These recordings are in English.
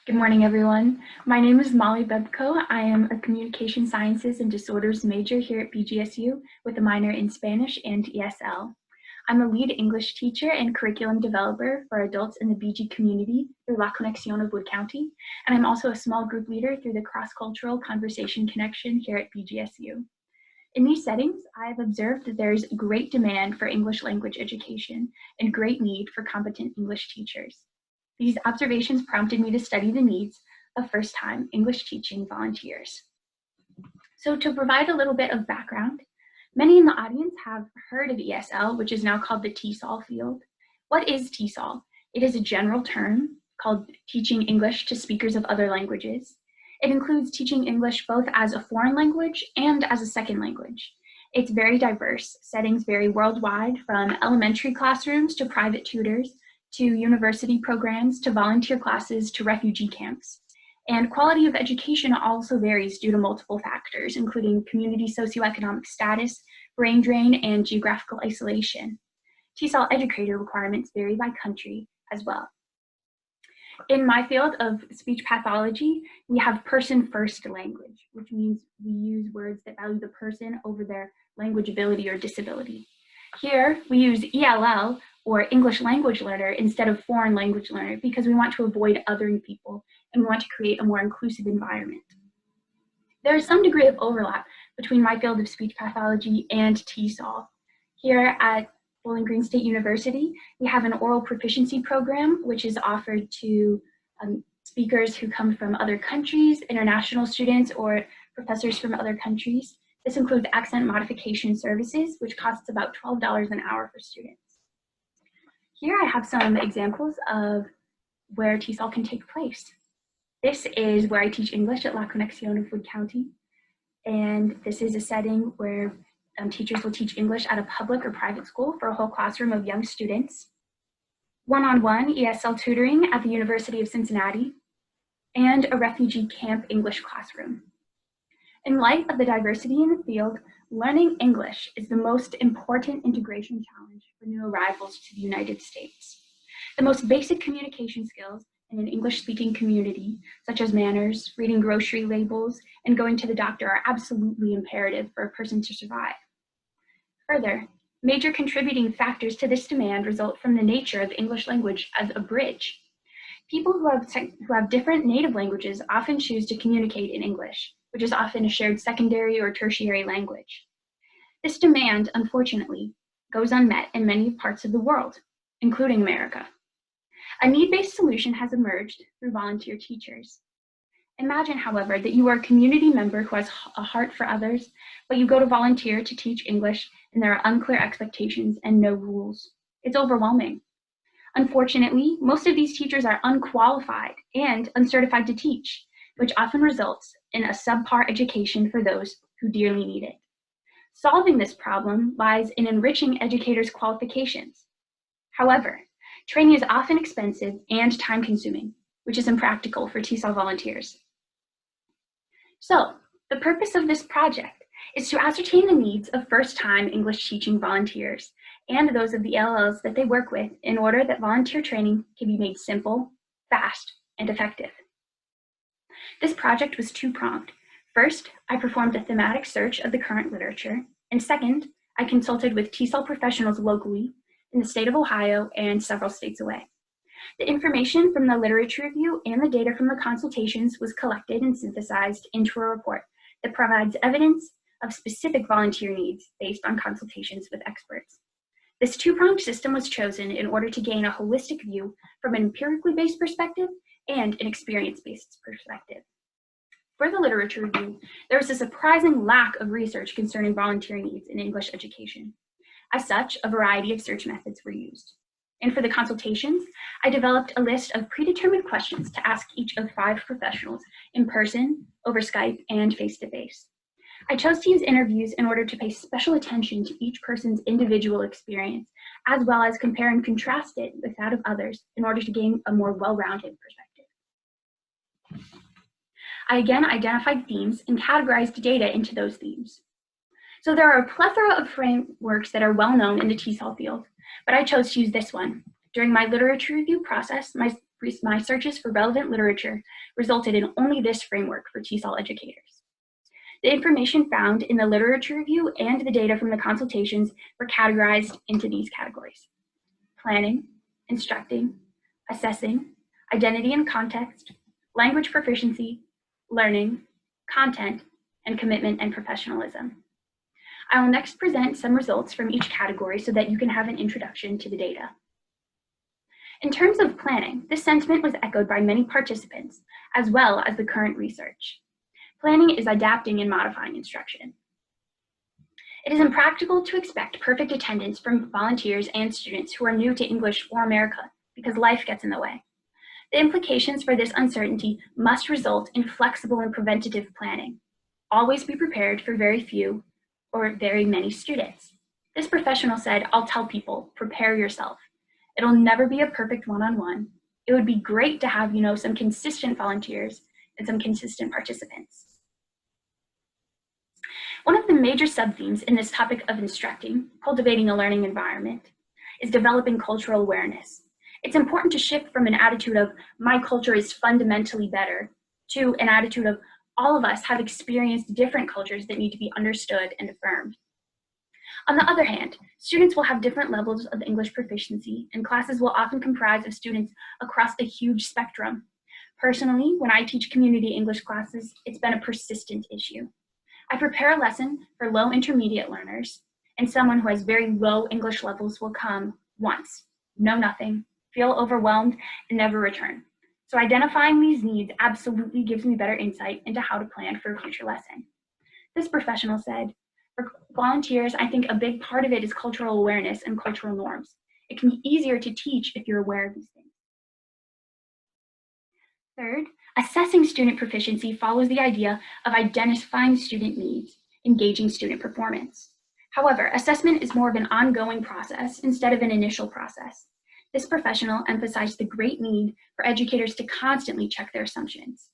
Good morning, everyone. My name is Molly Bebko. I am a Communication Sciences and Disorders major here at BGSU with a minor in Spanish and ESL. I'm a lead English teacher and curriculum developer for adults in the BG community through La Conexión of Wood County, and I'm also a small group leader through the Cross-Cultural Conversation Connection here at BGSU. In these settings, I have observed that there's great demand for English language education and great need for competent English teachers. These observations prompted me to study the needs of first-time English teaching volunteers. So to provide a little bit of background, many in the audience have heard of ESL, which is now called the TESOL field. What is TESOL? It is a general term called teaching English to speakers of other languages. It includes teaching English both as a foreign language and as a second language. It's very diverse. Settings vary worldwide, from elementary classrooms to private tutors, to university programs, to volunteer classes, to refugee camps. And quality of education also varies due to multiple factors, including community socioeconomic status, brain drain, and geographical isolation. TESOL educator requirements vary by country as well. In my field of speech pathology, we have person-first language, which means we use words that value the person over their language ability or disability. Here, we use ELL, or English language learner, instead of foreign language learner, because we want to avoid othering people and we want to create a more inclusive environment. There is some degree of overlap between my field of speech pathology and TESOL. Here at Bowling Green State University, we have an oral proficiency program, which is offered to speakers who come from other countries, international students, or professors from other countries. This includes accent modification services, which costs about $12 an hour for students. Here I have some examples of where TESOL can take place. This is where I teach English at La Conexión of Wood County. And this is a setting where teachers will teach English at a public or private school for a whole classroom of young students. One-on-one ESL tutoring at the University of Cincinnati, and a refugee camp English classroom. In light of the diversity in the field, learning English is the most important integration challenge for new arrivals to the United States. The most basic communication skills in an English-speaking community, such as manners, reading grocery labels, and going to the doctor, are absolutely imperative for a person to survive. Further, major contributing factors to this demand result from the nature of English language as a bridge. People who have different native languages often choose to communicate in English, which is often a shared secondary or tertiary language. This demand, unfortunately, goes unmet in many parts of the world, including America. A need-based solution has emerged through volunteer teachers. Imagine, however, that you are a community member who has a heart for others, but you go to volunteer to teach English and there are unclear expectations and no rules. It's overwhelming. Unfortunately, most of these teachers are unqualified and uncertified to teach, which often results in a subpar education for those who dearly need it. Solving this problem lies in enriching educators' qualifications. However, training is often expensive and time-consuming, which is impractical for TESOL volunteers. So, the purpose of this project is to ascertain the needs of first-time English teaching volunteers and those of the LLs that they work with in order that volunteer training can be made simple, fast, and effective. This project was two-pronged. First, I performed a thematic search of the current literature, and second, I consulted with TESOL professionals locally in the state of Ohio and several states away. The information from the literature review and the data from the consultations was collected and synthesized into a report that provides evidence of specific volunteer needs based on consultations with experts. This two-pronged system was chosen in order to gain a holistic view from an empirically based perspective and an experience-based perspective. For the literature review, there was a surprising lack of research concerning volunteer needs in English education. As such, a variety of search methods were used. And for the consultations, I developed a list of predetermined questions to ask each of 5 professionals in person, over Skype, and face-to-face. I chose to use interviews in order to pay special attention to each person's individual experience, as well as compare and contrast it with that of others in order to gain a more well-rounded perspective. I again identified themes and categorized data into those themes. So there are a plethora of frameworks that are well known in the TESOL field, but I chose to use this one. During my literature review process, my my searches for relevant literature resulted in only this framework for TESOL educators. The information found in the literature review and the data from the consultations were categorized into these categories: planning, instructing, assessing, identity and context, language proficiency, learning, content, and commitment and professionalism. I will next present some results from each category so that you can have an introduction to the data. In terms of planning, this sentiment was echoed by many participants, as well as the current research. Planning is adapting and modifying instruction. It is impractical to expect perfect attendance from volunteers and students who are new to English or America because life gets in the way. The implications for this uncertainty must result in flexible and preventative planning. Always be prepared for very few or very many students. This professional said, "I'll tell people, prepare yourself. It'll never be a perfect one-on-one. It would be great to have, some consistent volunteers and some consistent participants." One of the major subthemes in this topic of instructing, cultivating a learning environment, is developing cultural awareness. It's important to shift from an attitude of my culture is fundamentally better to an attitude of all of us have experienced different cultures that need to be understood and affirmed. On the other hand, students will have different levels of English proficiency, and classes will often comprise of students across a huge spectrum. Personally, when I teach community English classes, it's been a persistent issue. I prepare a lesson for low intermediate learners, and someone who has very low English levels will come once, know nothing, feel overwhelmed, and never return. So identifying these needs absolutely gives me better insight into how to plan for a future lesson. This professional said, "For volunteers, I think a big part of it is cultural awareness and cultural norms. It can be easier to teach if you're aware of these things." Third, assessing student proficiency follows the idea of identifying student needs, engaging student performance. However, assessment is more of an ongoing process instead of an initial process. This professional emphasized the great need for educators to constantly check their assumptions.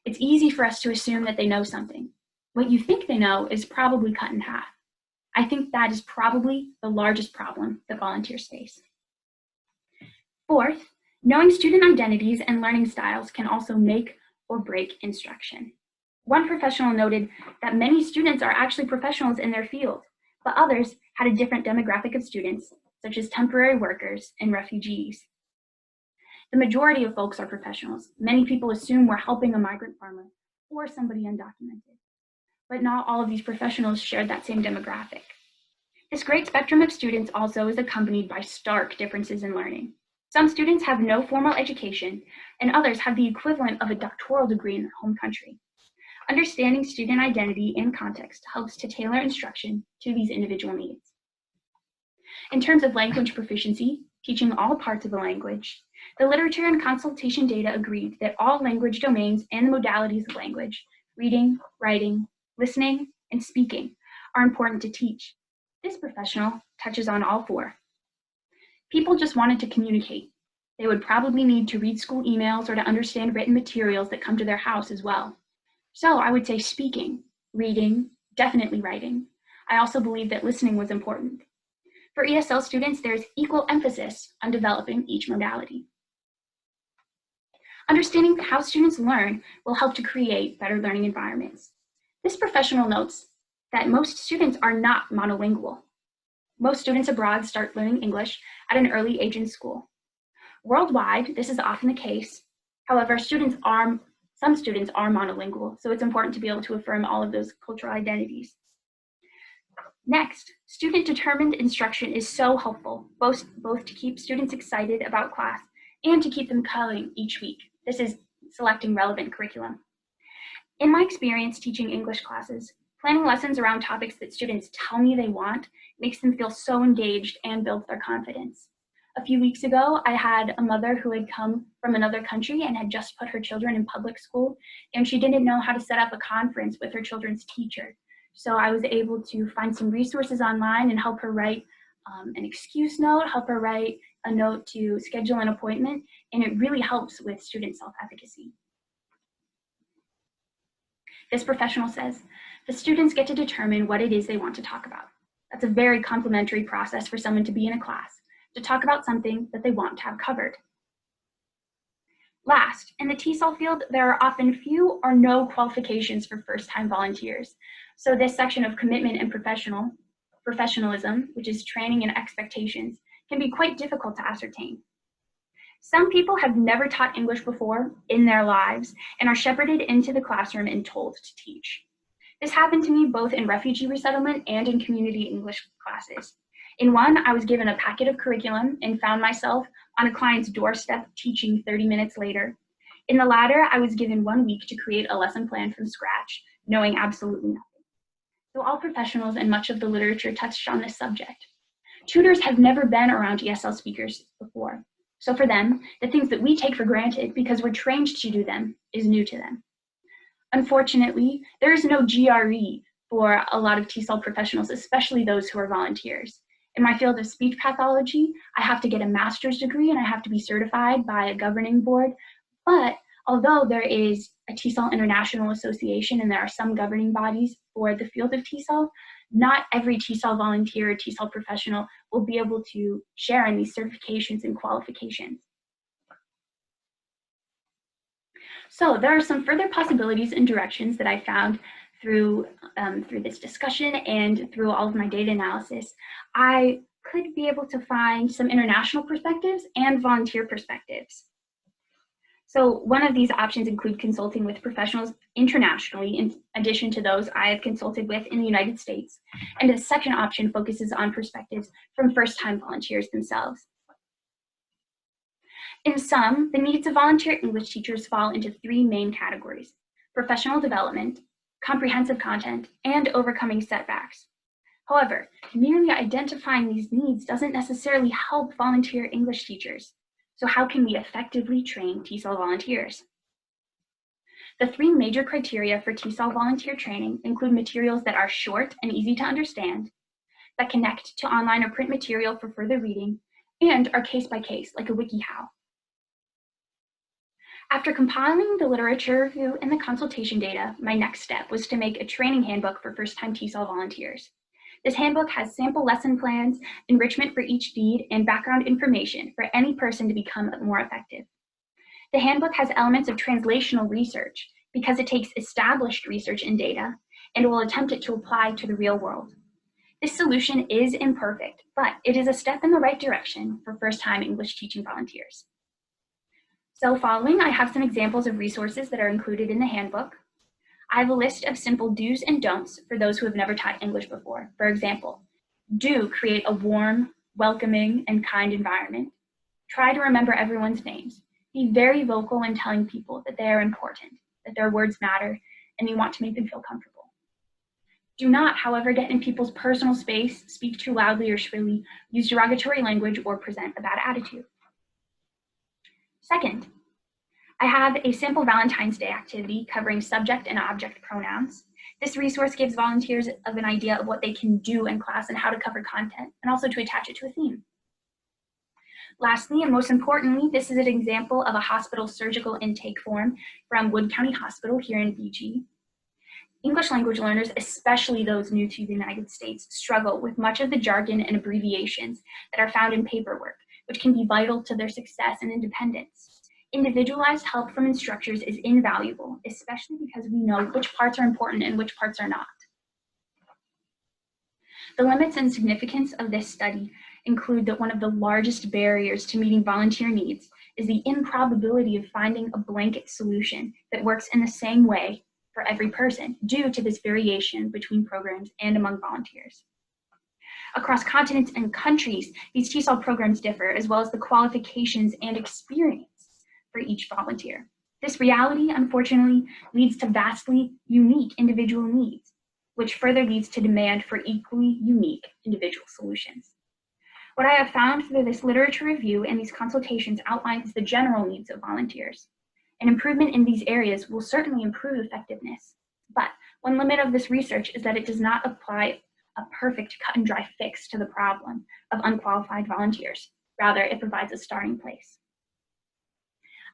It's easy for us to assume that they know something. What you think they know is probably cut in half. I think that is probably the largest problem that volunteers face. Fourth, knowing student identities and learning styles can also make or break instruction. One professional noted that many students are actually professionals in their field, but others had a different demographic of students, such as temporary workers and refugees. The majority of folks are professionals. Many people assume we're helping a migrant farmer or somebody undocumented, but not all of these professionals shared that same demographic. This great spectrum of students also is accompanied by stark differences in learning. Some students have no formal education, and others have the equivalent of a doctoral degree in their home country. Understanding student identity and context helps to tailor instruction to these individual needs. In terms of language proficiency, teaching all parts of the language, the literature and consultation data agreed that all language domains and the modalities of language, reading, writing, listening, and speaking, are important to teach. This professional touches on all four. People just wanted to communicate. They would probably need to read school emails or to understand written materials that come to their house as well. So I would say speaking, reading, definitely writing. I also believe that listening was important. For ESL students, there's equal emphasis on developing each modality. Understanding how students learn will help to create better learning environments. This professional notes that most students are not monolingual. Most students abroad start learning English at an early age in school. Worldwide, this is often the case. However, some students are monolingual, so it's important to be able to affirm all of those cultural identities. Next, student-determined instruction is so helpful, both to keep students excited about class and to keep them coming each week. This is selecting relevant curriculum. In my experience teaching English classes, planning lessons around topics that students tell me they want makes them feel so engaged and builds their confidence. A few weeks ago, I had a mother who had come from another country and had just put her children in public school, and she didn't know how to set up a conference with her children's teacher. So I was able to find some resources online and help her write an excuse note, help her write a note to schedule an appointment, and it really helps with student self-efficacy. This professional says, the students get to determine what it is they want to talk about. That's a very complimentary process for someone to be in a class, to talk about something that they want to have covered. Last, in the TESOL field, there are often few or no qualifications for first-time volunteers. So this section of commitment and professionalism, which is training and expectations, can be quite difficult to ascertain. Some people have never taught English before in their lives and are shepherded into the classroom and told to teach. This happened to me both in refugee resettlement and in community English classes. In one, I was given a packet of curriculum and found myself on a client's doorstep teaching 30 minutes later. In the latter, I was given 1 week to create a lesson plan from scratch, knowing absolutely nothing. So all professionals and much of the literature touched on this subject. Tutors have never been around ESL speakers before. So for them, the things that we take for granted because we're trained to do them is new to them. Unfortunately, there is no GRE for a lot of TESOL professionals, especially those who are volunteers. In my field of speech pathology, I have to get a master's degree and I have to be certified by a governing board. But although there is a TESOL International Association and there are some governing bodies for the field of TESOL, not every TESOL volunteer or TESOL professional will be able to share in these certifications and qualifications. So there are some further possibilities and directions that I found through this discussion and through all of my data analysis. I could be able to find some international perspectives and volunteer perspectives. So one of these options include consulting with professionals internationally, in addition to those I have consulted with in the United States. And a second option focuses on perspectives from first-time volunteers themselves. In sum, the needs of volunteer English teachers fall into 3 main categories: professional development, comprehensive content, and overcoming setbacks. However, merely identifying these needs doesn't necessarily help volunteer English teachers. So how can we effectively train TESOL volunteers? The 3 major criteria for TESOL volunteer training include materials that are short and easy to understand, that connect to online or print material for further reading, and are case by case, like a WikiHow. After compiling the literature review and the consultation data, my next step was to make a training handbook for first-time TESOL volunteers. This handbook has sample lesson plans, enrichment for each need, and background information for any person to become more effective. The handbook has elements of translational research because it takes established research and data and will attempt it to apply to the real world. This solution is imperfect, but it is a step in the right direction for first-time English teaching volunteers. So following, I have some examples of resources that are included in the handbook. I have a list of simple do's and don'ts for those who have never taught English before. For example, do create a warm, welcoming, and kind environment. Try to remember everyone's names. Be very vocal in telling people that they are important, that their words matter, and you want to make them feel comfortable. Do not, however, get in people's personal space, speak too loudly or shrilly, use derogatory language, or present a bad attitude. Second, I have a sample Valentine's Day activity covering subject and object pronouns. This resource gives volunteers an idea of what they can do in class and how to cover content, and also to attach it to a theme. Lastly, and most importantly, this is an example of a hospital surgical intake form from Wood County Hospital here in BG. English language learners, especially those new to the United States, struggle with much of the jargon and abbreviations that are found in paperwork, which can be vital to their success and independence. Individualized help from instructors is invaluable, especially because we know which parts are important and which parts are not. The limits and significance of this study include that one of the largest barriers to meeting volunteer needs is the improbability of finding a blanket solution that works in the same way for every person due to this variation between programs and among volunteers. Across continents and countries, these TESOL programs differ, as well as the qualifications and experience for each volunteer. This reality, unfortunately, leads to vastly unique individual needs, which further leads to demand for equally unique individual solutions. What I have found through this literature review and these consultations outlines the general needs of volunteers. An improvement in these areas will certainly improve effectiveness, but one limit of this research is that it does not apply a perfect cut and dry fix to the problem of unqualified volunteers. Rather, it provides a starting place.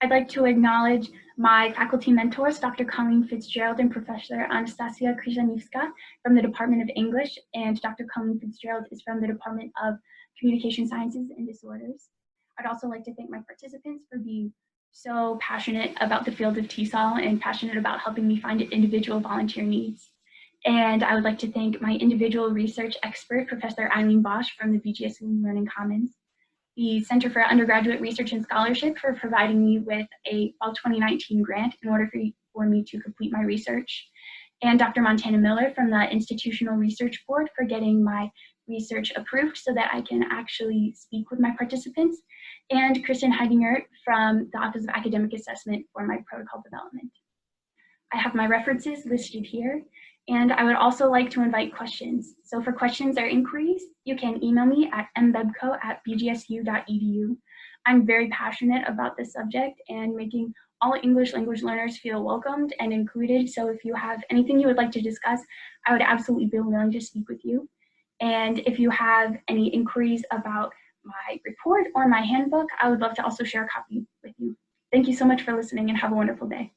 I'd like to acknowledge my faculty mentors, Dr. Colleen Fitzgerald and Professor Anastasia Kryzhanivska from the Department of English, and Dr. Colleen Fitzgerald is from the Department of Communication Sciences and Disorders. I'd also like to thank my participants for being so passionate about the field of TESOL and passionate about helping me find individual volunteer needs. And I would like to thank my individual research expert, Professor Eileen Bosch from the BGSU Learning Commons, the Center for Undergraduate Research and Scholarship for providing me with a Fall 2019 grant in order for me to complete my research, and Dr. Montana Miller from the Institutional Research Board for getting my research approved so that I can actually speak with my participants, and Kristen Heidinger from the Office of Academic Assessment for my protocol development. I have my references listed here, and I would also like to invite questions. So for questions or inquiries, you can email me at mbebko@bgsu.edu. I'm very passionate about this subject and making all English language learners feel welcomed and included. So if you have anything you would like to discuss, I would absolutely be willing to speak with you. And if you have any inquiries about my report or my handbook, I would love to also share a copy with you. Thank you so much for listening and have a wonderful day.